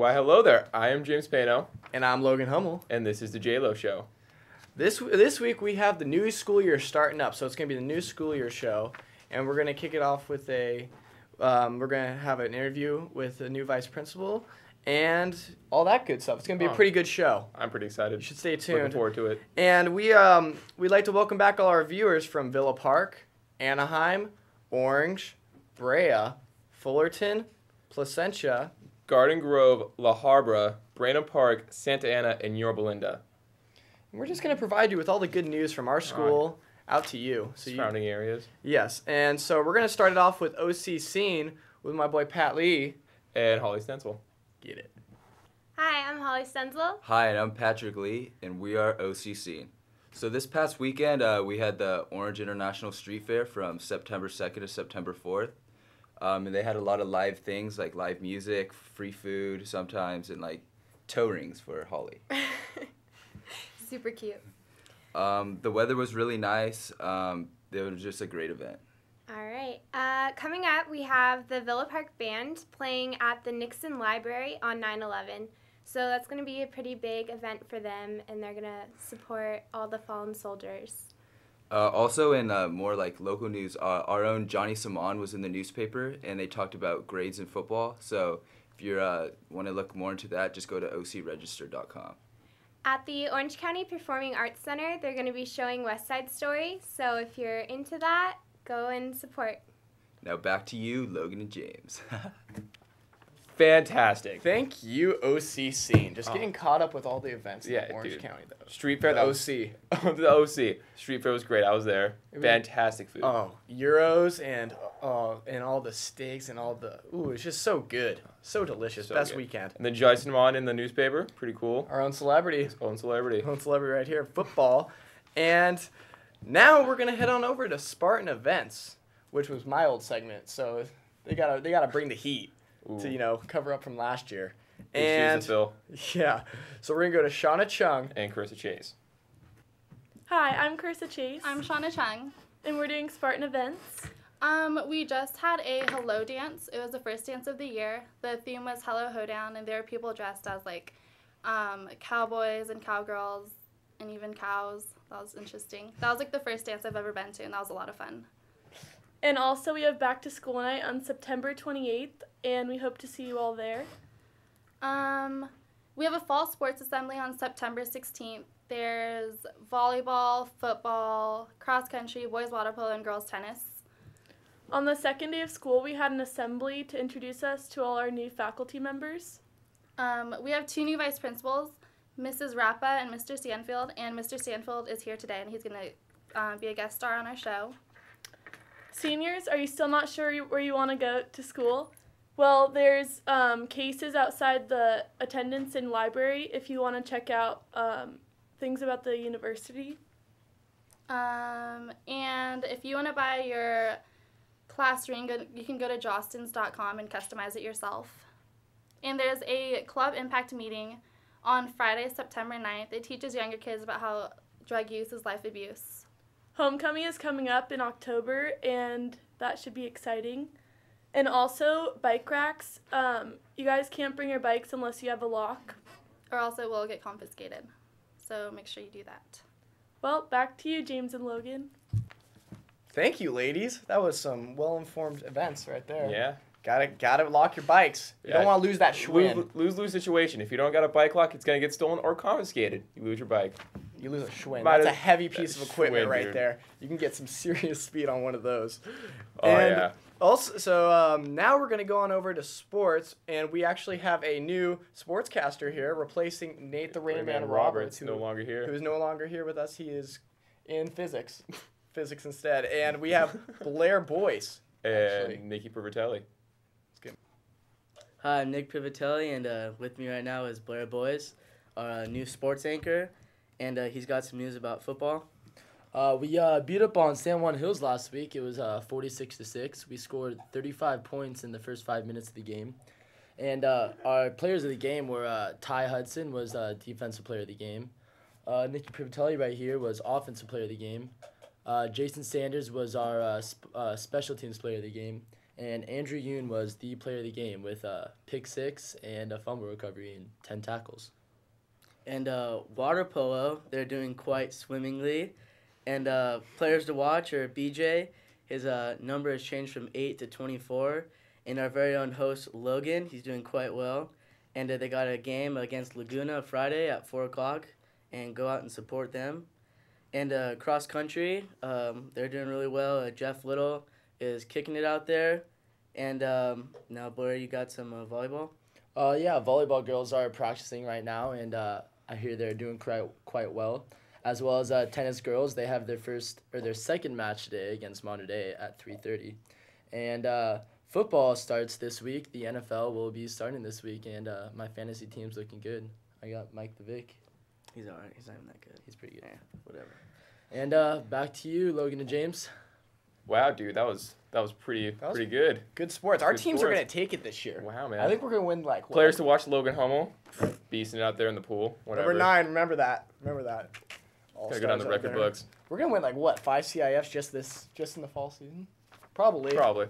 Why, hello there. I am James Pano, And I'm Logan Hummel. and this is the J-Lo Show. This week we have the new school year starting up, so it's going to be the new school year show. And we're going to kick it off with we're going to have an interview with the new vice principal and all that good stuff. It's going to be a pretty good show. I'm pretty excited. You should stay tuned. Looking forward to it. And we'd like to welcome back all our viewers from Villa Park, Anaheim, Orange, Brea, Fullerton, Placentia, Garden Grove, La Habra, Brandon Park, Santa Ana, and Yorba Linda. And we're just going to provide you with all the good news from our school out to you. Surrounding areas. Yes, and so we're going to start it off with OC Scene with my boy Pat Lee. And Holly Stencil. Get it. Hi, I'm Holly Stenzel. Hi, and I'm Patrick Lee, and we are OCC. So this past weekend, we had the Orange International Street Fair from September 2nd to September 4th. And they had a lot of live things, like live music, free food sometimes, and like toe rings for Holly. Super cute. The weather was really nice. It was just a great event. All right. Coming up, we have the Villa Park Band playing at the Nixon Library on 9/11. So that's going to be a pretty big event for them, and they're going to support all the fallen soldiers. Also in more like local news, our own Johnny Saman was in the newspaper, and they talked about grades in football. So if you want to look more into that, just go to ocregister.com. At the Orange County Performing Arts Center, they're going to be showing West Side Story. So if you're into that, go and support. Now back to you, Logan and James. Fantastic. Thank you, OC Scene. Just getting caught up with all the events in Orange dude. County, though. Street Fair. The That was, OC. the OC. Street Fair was great. I was there. Fantastic food. Oh, Euros and all the steaks and all the... Ooh, it's just so good. So delicious. So Best good. weekend. And then Jason Mon in the newspaper. Pretty cool. Our own celebrity. His own celebrity. Own celebrity right here, football. And now we're going to head on over to Spartan Events, which was my old segment. So they gotta bring the heat to, cover up from last year. Big shoes to fill. Yeah. So we're going to go to Shauna Chung. And Carissa Chase. Hi, I'm Carissa Chase. I'm Shauna Chung. And we're doing Spartan Events. We just had a hello dance. It was the first dance of the year. The theme was Hello Hoedown, and there were people dressed as like cowboys and cowgirls and even cows. That was interesting. That was like the first dance I've ever been to, and that was a lot of fun. And also we have Back to School Night on September 28th, and we hope to see you all there. We have a fall sports assembly on September 16th. There's volleyball, football, cross country, boys water polo, and girls tennis. On the second day of school, we had an assembly to introduce us to all our new faculty members. We have two new vice principals, Mrs. Rappa and Mr. Stanfield, and Mr. Stanfield is here today, and he's going to be a guest star on our show. Seniors, are you still not sure where you want to go to school? Well, there's cases outside the attendance and library if you want to check out things about the university. And if you want to buy your class ring, you can go to jostens.com and customize it yourself. And there's a club impact meeting on Friday, September 9th. It teaches younger kids about how drug use is life abuse. Homecoming is coming up in October, and that should be exciting. And also, bike racks. You guys can't bring your bikes unless you have a lock. Or else it will get confiscated. So make sure you do that. Well, back to you, James and Logan. Thank you, ladies. That was some well-informed events right there. Yeah. Gotta lock your bikes. You don't want to lose that Schwinn. Lose situation. If you don't got a bike lock, it's going to get stolen or confiscated. You lose your bike. You lose a Schwinn. That's a heavy piece of equipment Schwinn, right dude. there. You can get some serious speed on one of those. Oh, yeah. Also, so now we're going to go on over to sports, and we actually have a new sportscaster here replacing Nate the Rainman Roberts, no longer here. who is no longer here with us. He is in physics. Physics instead. And we have Blair Boyce. And Nikki Privatelli. Hi, I'm Nick Privatelli, and with me right now is Blair Boyce, our new sports anchor, and he's got some news about football. We beat up on San Juan Hills last week. It was 46-6. We scored 35 points in the first 5 minutes of the game. And our players of the game were Ty Hudson was defensive player of the game. Nicky Privatelli right here was offensive player of the game. Jason Sanders was our special teams player of the game. And Andrew Yoon was the player of the game with a pick 6 and a fumble recovery and 10 tackles. And water polo, they're doing quite swimmingly. And players to watch are BJ. His number has changed from 8 to 24. And our very own host, Logan, he's doing quite well. And they got a game against Laguna Friday at 4 o'clock. And go out and support them. And cross country, they're doing really well. Jeff Little is kicking it out there. And now, Blair, you got some volleyball? Yeah, volleyball girls are practicing right now, and I hear they're doing quite well. As well as tennis girls, they have their second match today against Monterey at 3:30. And football starts this week. The NFL will be starting this week, and my fantasy team's looking good. I got Mike the Vic. He's all right. He's not even that good. He's pretty good. Yeah, whatever. And back to you, Logan and James. Wow, dude, that was pretty good. Good sports. Our Good teams are sports. going to take it this year. Wow, man. I think we're going to win like what? Players to watch: Logan Hummel, beasting it out there in the pool. Whatever. Number 9. Remember that. Gotta go down the record books. We're going to win like what? 5 CIFs just in the fall season? Probably. I'm Whatever-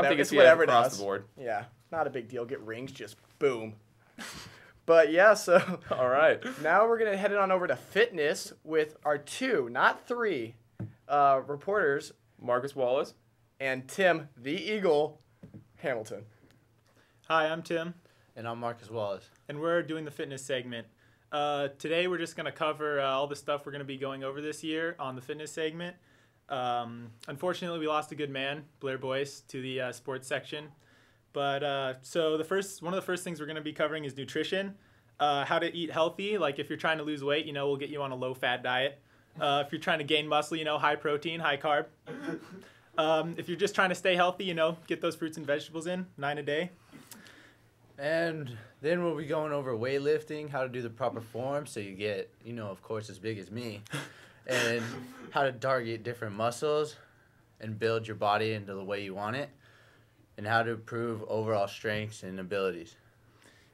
thinking it's CF whatever it across does. the board. Yeah, not a big deal. Get rings, just boom. But yeah, so All right. now we're gonna head it on over to fitness with our 2, not 3, reporters, Marcus Wallace. and Tim the Eagle Hamilton. Hi, I'm Tim, And I'm Marcus Wallace. and we're doing the fitness segment. Today, we're just going to cover all the stuff we're going to be going over this year on the fitness segment. Unfortunately, we lost a good man, Blair Boyce, to the sports section. But so one of the first things we're going to be covering is nutrition, how to eat healthy. Like if you're trying to lose weight, we'll get you on a low-fat diet. If you're trying to gain muscle, high protein, high carb. If you're just trying to stay healthy, get those fruits and vegetables in 9 a day. And then we'll be going over weightlifting, how to do the proper form so you get, of course, as big as me. And how to target different muscles and build your body into the way you want it. And how to improve overall strengths and abilities.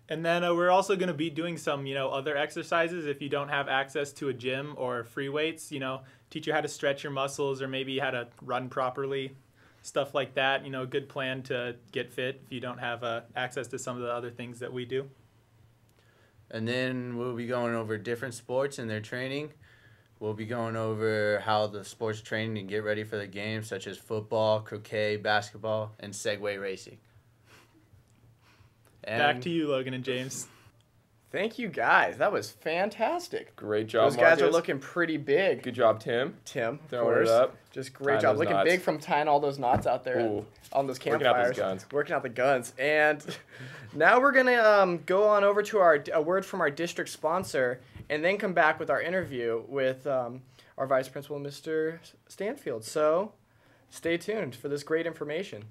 And then we're also going to be doing some, other exercises if you don't have access to a gym or free weights, teach you how to stretch your muscles or maybe how to run properly, stuff like that. A good plan to get fit if you don't have access to some of the other things that we do. And then we'll be going over different sports and their training. We'll be going over how the sports training to get ready for the games, such as football, croquet, basketball, and Segway racing. And Back to you, Logan and James. Thank you guys. That was fantastic. Great job, Those guys Marcus. are looking pretty big. Good job, Tim. Tim, of Throwing course. it up. Just great Tying job. those Looking knots. big from tying all those knots out there Ooh. on those Working out those campfires. guns. Working out the guns. And now we're going to go on over to a word from our district sponsor and then come back with our interview with our vice principal, Mr. Stanfield. So stay tuned for this great information.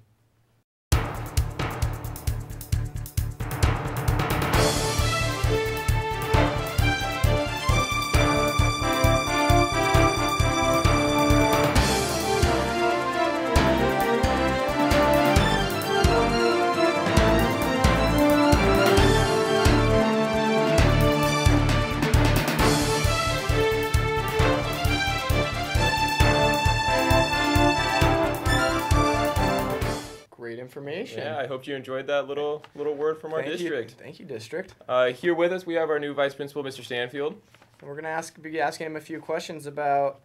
Great information. Yeah, I hope you enjoyed that little word from our Thank district. You. Thank you, district. Here with us, we have our new vice principal, Mr. Stanfield. And we're going to be asking him a few questions about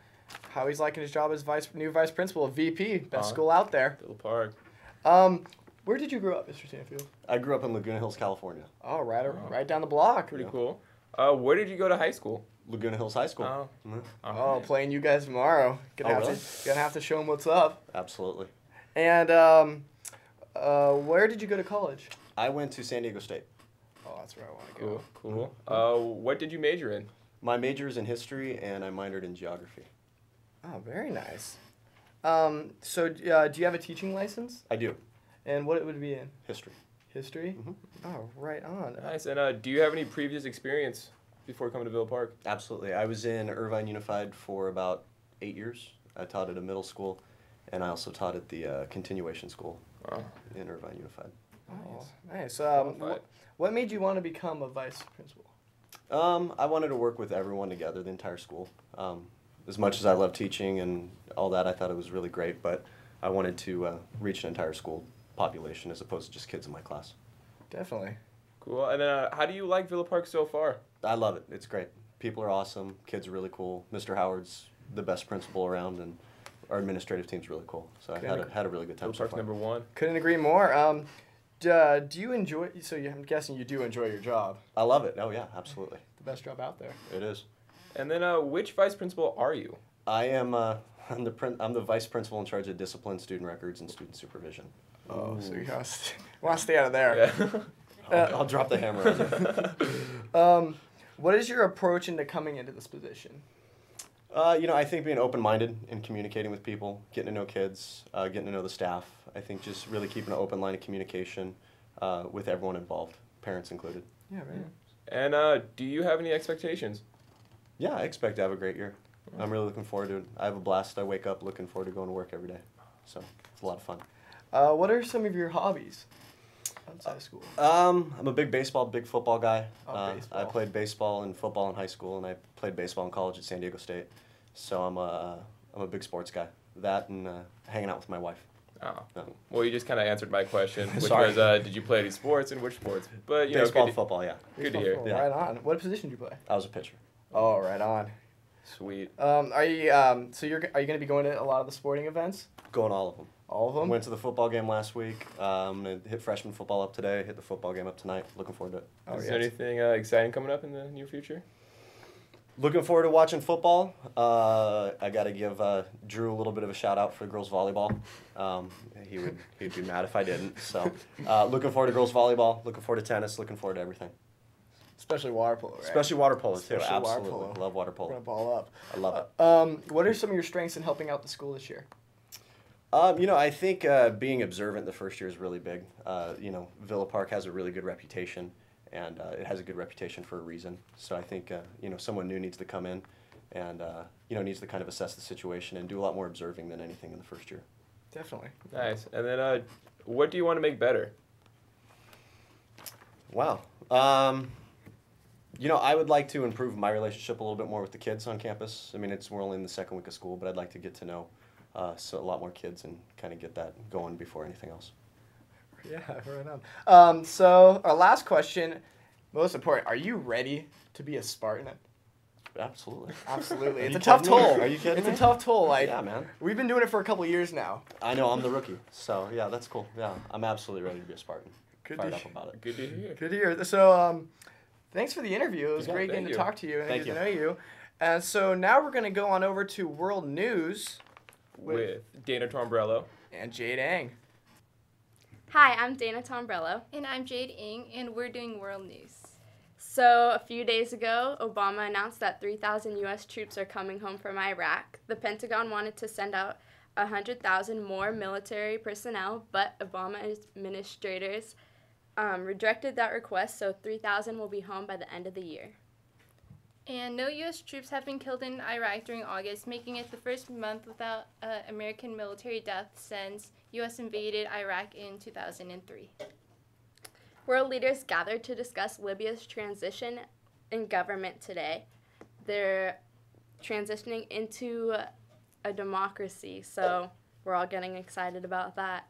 how he's liking his job as new vice principal, VP, best school out there. Villa Park. Where did you grow up, Mr. Stanfield? I grew up in Laguna Hills, California. Oh, right down the block. Pretty cool. Where did you go to high school? Laguna Hills High School. Oh. Mhm. Oh, playing you guys tomorrow. Gonna have to show him what's up. Absolutely. And where did you go to college? I went to San Diego State. Oh, that's where I want to go. Cool. What did you major in? My major is in history, and I minored in geography. Oh, very nice. So do you have a teaching license? I do. And what it would be in? History. History? Mhm. Oh, right on. Nice. And do you have any previous experience before coming to Villa Park? Absolutely. I was in Irvine Unified for about 8 years. I taught at a middle school, and I also taught at the continuation school in Irvine Unified. Oh, nice. What made you want to become a vice principal? I wanted to work with everyone together, the entire school. As much as I love teaching and all that, I thought it was really great, but I wanted to reach an entire school population as opposed to just kids in my class. Definitely. Cool. And then how do you like Villa Park so far? I love it. It's great. People are awesome. Kids are really cool. Mr. Howard's the best principal around, and our administrative team's really cool. So I had a really good time Villa so Park's far. number one. Couldn't agree more. Do you enjoy? So I'm guessing you do enjoy your job. I love it. Oh yeah, absolutely. The best job out there. It is. And then which vice principal are you? I am. I'm the vice principal in charge of discipline, student records, and student supervision. Oh, so you want to stay out of there. Yeah. I'll drop the hammer on you. What is your approach into coming into this position? I think being open-minded and communicating with people, getting to know kids, getting to know the staff. I think just really keeping an open line of communication with everyone involved, parents included. Yeah, right. And do you have any expectations? Yeah, I expect to have a great year. I'm really looking forward to it. I have a blast. I wake up looking forward to going to work every day. So it's a lot of fun. What are some of your hobbies outside of school? I'm a big baseball, big football guy. Baseball. I played baseball and football in high school, and I played baseball in college at San Diego State. So I'm a big sports guy. That and hanging out with my wife. Oh. No. Well, you just kind of answered my question, which Sorry. was, did you play any sports and which sports? But Baseball good and football, yeah. Good to hear. Baseball, Yeah. Right on. What position did you play? I was a pitcher. Oh, right on. Sweet. Are you so are you going to be going to a lot of the sporting events? Going all of them. All of them? Went to the football game last week. I'm going to hit freshman football up today, hit the football game up tonight. Looking forward to it. Oh, Is yeah. there anything exciting coming up in the near future? Looking forward to watching football. I got to give Drew a little bit of a shout out for girls volleyball. He'd be mad if I didn't. So looking forward to girls volleyball. Looking forward to tennis. Looking forward to everything. Especially water polo, right? Especially water polo too. Especially water Absolutely, polo. love water We're polo. going to ball up. I love it. What are some of your strengths in helping out the school this year? I think being observant the first year is really big. Villa Park has a really good reputation, and it has a good reputation for a reason. So I think, someone new needs to come in and, needs to kind of assess the situation and do a lot more observing than anything in the first year. Definitely. Nice. And then what do you want to make better? Wow. I would like to improve my relationship a little bit more with the kids on campus. I mean, we're only in the second week of school, but I'd like to get to know a lot more kids and kind of get that going before anything else. Yeah, right on. So our last question, most important, are you ready to be a Spartan? Absolutely. Absolutely. Are It's you a tough kidding me? toll. Are you kidding It's me? a tough toll. Yeah, man. We've been doing it for a couple of years now. I know, I'm the rookie. So, yeah, that's cool. Yeah, I'm absolutely ready to be a Spartan. Good Fired to up about it. Good to hear. Good to hear. So, thanks for the interview. It was Yeah, great thank getting you. to talk to you and Thank get to know you. And so now we're going to go on over to World News With Dana Tombrello. and Jade Ang. Hi, I'm Dana Tombrello. And I'm Jade Ng, and we're doing World News. So, a few days ago, Obama announced that 3,000 U.S. troops are coming home from Iraq. The Pentagon wanted to send out 100,000 more military personnel, but Obama administrators rejected that request, so 3,000 will be home by the end of the year. And no U.S. troops have been killed in Iraq during August, making it the first month without American military death since U.S. invaded Iraq in 2003. World leaders gathered to discuss Libya's transition in government today. They're transitioning into a democracy, so we're all getting excited about that.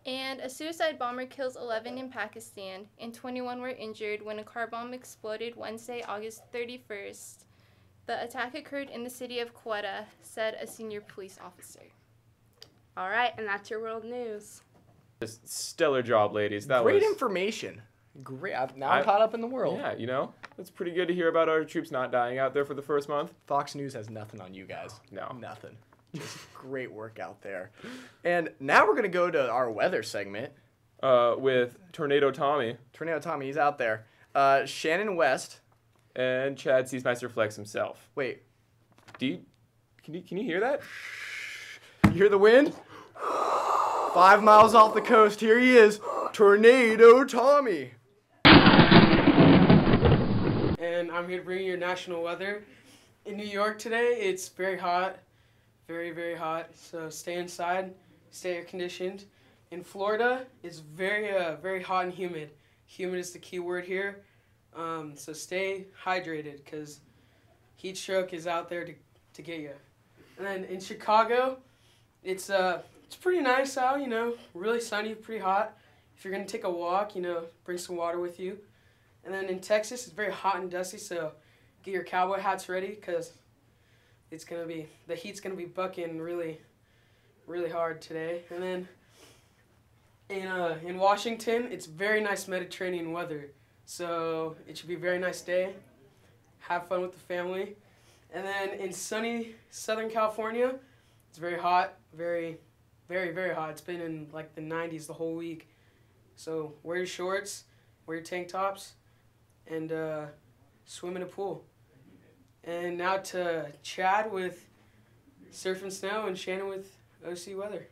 And a suicide bomber kills 11 in Pakistan, and 21 were injured when a car bomb exploded Wednesday, August 31st. The attack occurred in the city of Quetta, said a senior police officer. All right, and that's your world news. Just stellar job, ladies. That Great was information. Great. Now I'm caught up in the world. Yeah, it's pretty good to hear about our troops not dying out there for the first month. Fox News has nothing on you guys. No. Nothing. Just great work out there. And now we're going to go to our weather segment. With Tornado Tommy Tornado Tommy, he's out there. Shannon West. and Chad Seesmeister Flex himself. Wait. Can you hear that? You hear the wind? 5 miles off the coast. Here he is. Tornado Tommy. And I'm here to bring you your national weather. In New York today, it's very hot. Very, very hot. So stay inside. Stay air conditioned. In Florida, it's very hot and humid. Humid is the key word here. So stay hydrated because heat stroke is out there to get you. And then in Chicago, It's pretty nice out, you know, really sunny, pretty hot. If you're gonna take a walk, you know, bring some water with you. And then in Texas, it's very hot and dusty, so get your cowboy hats ready because the heat's gonna be bucking really, really hard today. And then in Washington, it's very nice Mediterranean weather, so it should be a very nice day. Have fun with the family. And then in sunny Southern California, it's very hot, very, very, very hot. It's been in like the 90s the whole week. So wear your shorts, wear your tank tops, and swim in a pool. And now to Chad with Surf and Snow and Shannon with OC Weather.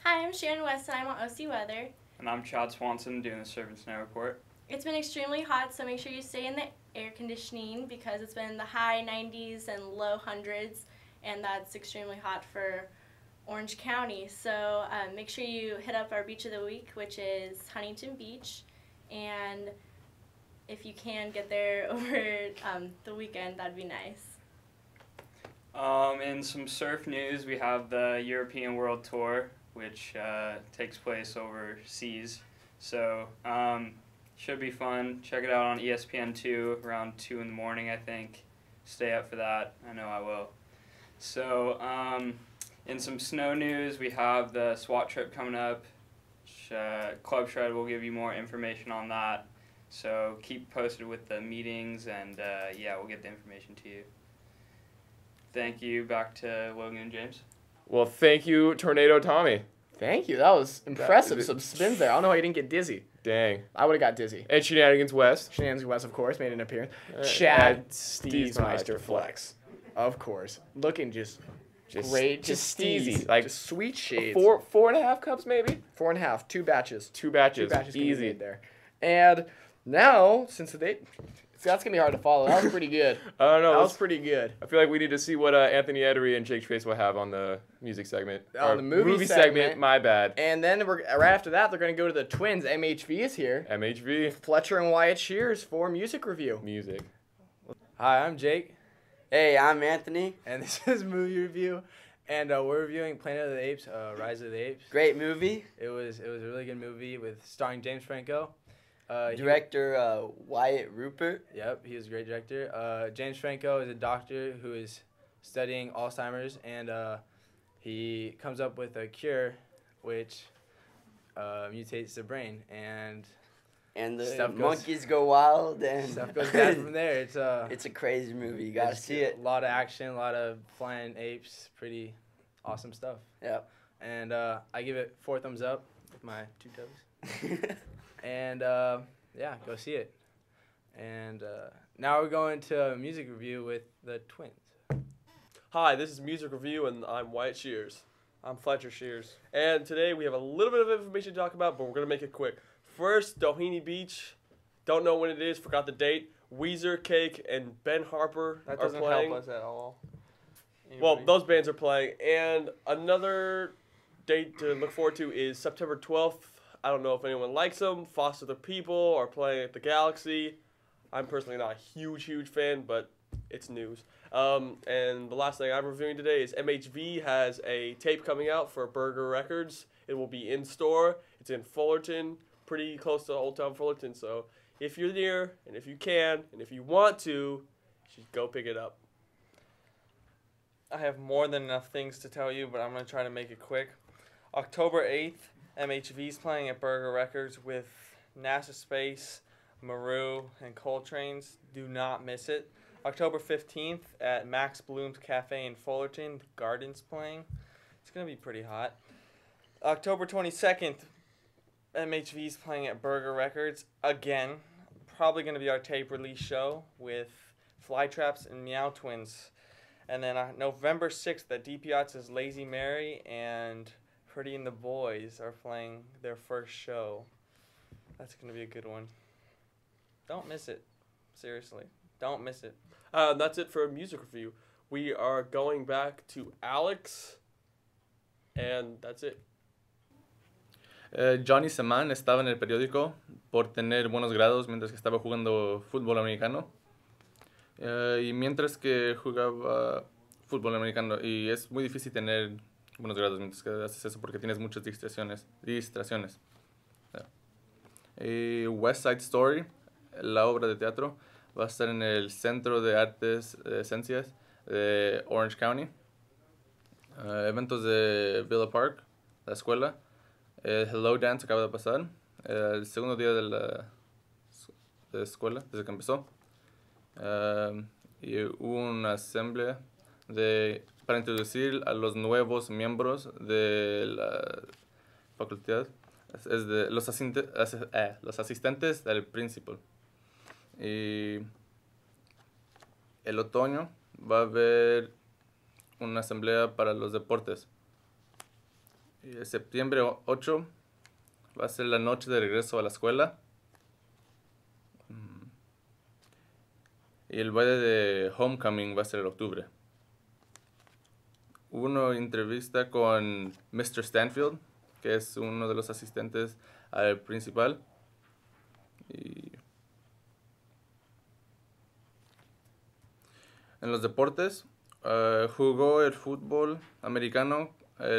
Hi, I'm Shannon West and I'm on OC Weather. And I'm Chad Swanson doing the Surf and Snow report. It's been extremely hot, so make sure you stay in the air conditioning because it's been in the high 90s and low hundreds, and that's extremely hot for Orange County. So make sure you hit up our beach of the week, which is Huntington Beach, and if you can get there over the weekend, that'd be nice. In some surf news, we have the European World Tour, which takes place overseas. So should be fun. Check it out on ESPN2 around 2 in the morning, I think. Stay up for that. I know I will. So in some snow news, we have the SWAT trip coming up. Club Shred will give you more information on that. So keep posted with the meetings, and yeah, we'll get the information to you. Thank you. Back to Logan and James. Well, thank you, Tornado Tommy. Thank you. That was impressive. Some spins there. I don't know how you didn't get dizzy. Dang. I would have got dizzy. And Shenanigans West. Shenanigans West, of course, made an appearance. Chad Steezmeister Flex. Of course. Looking just great. Just steezy. Like just sweet shades. 4.5 cups, maybe? 4.5. 2 batches. Two batches. 2 batches Easy. there. And now, since the date... See, that's going to be hard to follow. That was pretty good. I don't know. That was pretty good. I feel like we need to see what Anthony Edery and Jake Trace will have on the music segment. On the movie segment. My bad. And then right after that, they're going to go to the Twins. MHV is here. MHV. Fletcher and Wyatt Shears for music review. Music. Hi, I'm Jake. Hey, I'm Anthony. And this is Movie Review. And we're reviewing Planet of the Apes, Rise of the Apes. Great movie. It was a really good movie with starring James Franco. Director Wyatt Rupert. Yep, he was a great director. James Franco is a doctor who is studying Alzheimer's, and he comes up with a cure which mutates the brain, and the monkeys go wild, and stuff goes bad from there. It's a crazy movie. You gotta see it. A lot of action, a lot of flying apes, pretty awesome stuff. Yep. And I give it 4 thumbs up with my 2 toes. And yeah, go see it. And now we're going to a music review with the Twins. Hi, this is Music Review, and I'm Wyatt Shears. I'm Fletcher Shears. And today we have a little bit of information to talk about, but we're going to make it quick. First, Doheny Beach. Don't know when it is, forgot the date. Weezer, Cake, and Ben Harper that are playing. help us at all. Anybody? Well, those bands are playing. And another date to look forward to is September 12th. I don't know if anyone likes them. Foster the People are playing at the Galaxy. I'm personally not a huge fan, but it's news. And the last thing I'm reviewing today is MHV has a tape coming out for Burger Records. It will be in store. It's in Fullerton, pretty close to Old Town Fullerton. So if you're near, and if you can, and if you want to, you should go pick it up. I have more than enough things to tell you, but I'm going to try to make it quick. October 8th, MHV's playing at Burger Records with NASA Space, Maru, and Coltrane's. Do not miss it. October 15th at Max Bloom's Cafe in Fullerton, the Garden's playing. It's going to be pretty hot. October 22nd, MHV's playing at Burger Records again. Probably going to be our tape release show with Flytraps and Meow Twins. And then November 6th at DiPiazza's Lazy Mary and Pretty and the Boys are playing their first show. That's going to be a good one. Don't miss it. Seriously. Don't miss it. That's it for a music review. We are going back to Alex, and that's it. Johnny Seman estaba en el periódico por tener buenos grados mientras que estaba jugando fútbol americano. Y mientras que jugaba fútbol americano, y es muy difícil tener buenos grados mientras que haces eso porque tienes muchas distracciones. Y West Side Story, la obra de teatro, va a estar en el Centro de Artes Ciencias de Orange County. Eventos de Villa Park, la escuela. Hello Dance acaba de pasar. El segundo día de la escuela, desde que empezó. Y hubo una asamblea para introducir a los nuevos miembros de la facultad. Es de los asistentes del principal. Y el otoño va a haber una asamblea para los deportes. Y el septiembre 8 va a ser la noche de regreso a la escuela. Y el baile de Homecoming va a ser en octubre. Hubo una entrevista con Mr. Stanfield, que es uno de los asistentes al principal. Y en los deportes, jugó el fútbol americano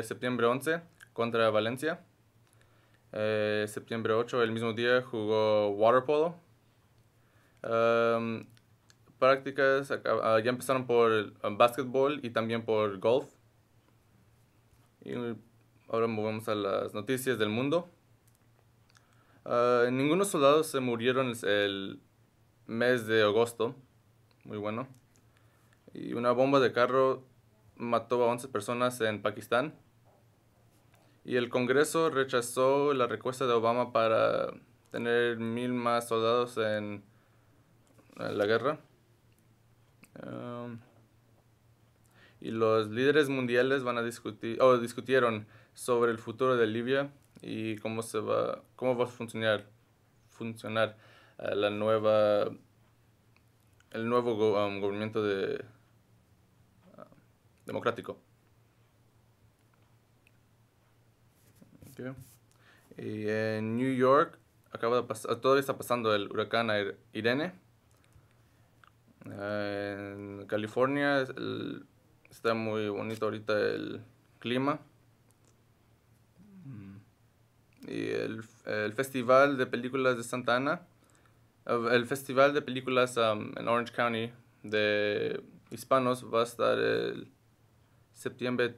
septiembre 11 contra Valencia. Septiembre 8, el mismo día, jugó water polo. Prácticas ya empezaron por básquetbol y también por golf. Y ahora movemos a las noticias del mundo. Ningunos soldados se murieron el mes de agosto. Muy bueno. Y una bomba de carro mató a 11 personas en Pakistán. Y el Congreso rechazó la requesta de Obama para tener 1,000 más soldados en la guerra. Y los líderes mundiales discutieron sobre el futuro de Libia y cómo va a funcionar el nuevo gobierno democrático. Okay. Y en New York todavía está pasando el huracán Irene. En California está muy bonito ahorita el clima. Y el Festival de Películas de Santa Ana, el Festival de Películas en Orange County de hispanos va a estar el septiembre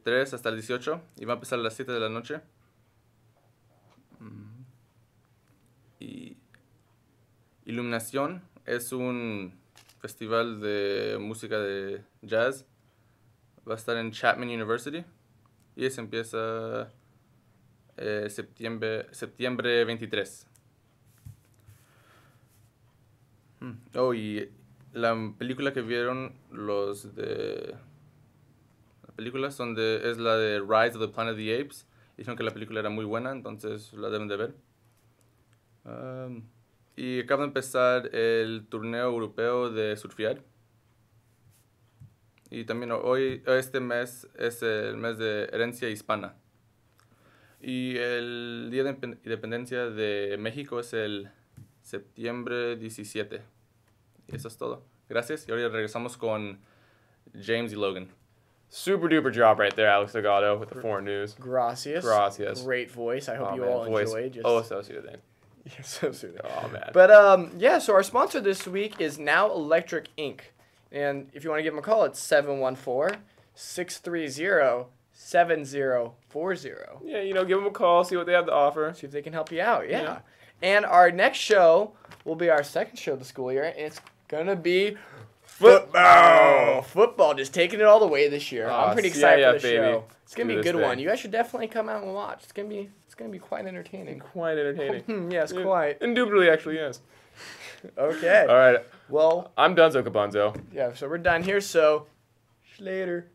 3 hasta el 18 y va a empezar a las 7 de la noche. Y Iluminación es un festival de música de jazz. Va a estar en Chapman University y se empieza septiembre 23. Y la película que vieron es la de Rise of the Planet of the Apes. Dijeron que la película era muy buena, entonces la deben de ver. Y acaba de empezar el torneo europeo de surfear. Y también este mes es el mes de herencia hispana. Y el Día de Independencia de México es el septiembre 17. Y eso es todo. Gracias. Y ahora regresamos con James y Logan. Super duper job right there, Alex Delgado, with the foreign news. Gracias. Great voice. I hope you all enjoyed. So soothing. Yeah, so soothing. Oh, man. But, so our sponsor this week is Now Electric Inc. And if you want to give them a call, it's 714-630-7040. Yeah, give them a call, see what they have to offer. See if they can help you out, yeah. And our next show will be our second show of the school year, and it's going to be football. Football, just taking it all the way this year. I'm pretty excited for the show. It's going to be a good one. You guys should definitely come out and watch. It's going to be quite entertaining. Quite entertaining. Yes, quite. Indubitably, actually, yes. Okay. All right. Well, I'm Dunzo Cabonzo. Yeah, so we're done here, so later.